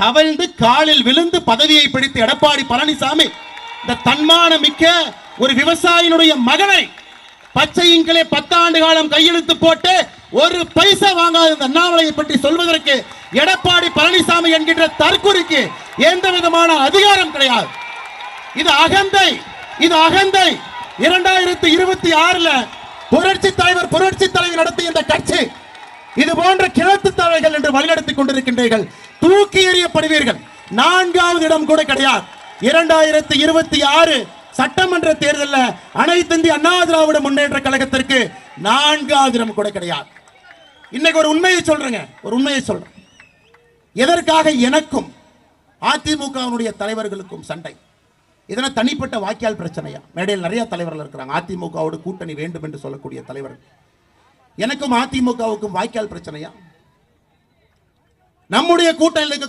தவழ்ந்து காலில் விழுந்து பதவியை பிடித்து எடப்பாடி பழனிசாமி இந்த தன்மான மிக்க ஒரு விவசாயினுடைய மகனை பச்சையின்களே 10 ஆண்டு காலம் கையெழுத்து போட்டு ஒரு பைசா வாங்காத இந்த அண்ணாமலையை பற்றி சொல்வதற்கு எடப்பாடி பழனிசாமி என்கின்ற தற்குறிக்கு எந்த விதமான அதிகாரம் கிடையாது. இது அகந்தை, இது அகந்தை. 2026 புரட்சி தலைவர் நடத்திய இந்த கட்சி இது போன்ற கிழத்து தலைவர்கள் என்று வழிநடத்திக் கொண்டிருக்கின்றீர்கள். தூக்கி எறியப்படுவீர்கள். 4வது இடம் கூட கிடையாது. 2026 சட்டமன்ற தேர்தலில் அனைத்து இந்திய அண்ணா திராவிட முன்னேற்ற கழகத்திற்கு 4வது இடம் கூட கிடையாது. இன்னைக்கு ஒரு உண்மையை சொல்றேன். எதற்காக எனக்கும் அதிமுகவினுடைய தலைவர்களுக்கும் சண்டை? இதெல்லாம் தனிப்பட்ட வாக்கியால் பிரச்சனையா? மேடையில் நிறைய தலைவர்கள் இருக்கிறாங்க, அதிமுகவோடு கூட்டணி வேண்டும் என்று சொல்லக்கூடிய தலைவர்கள். எனக்கும் அதிமுகவுக்கும் வாய்க்கால் பிரச்சனையா? நம்முடைய கூட்டணியில்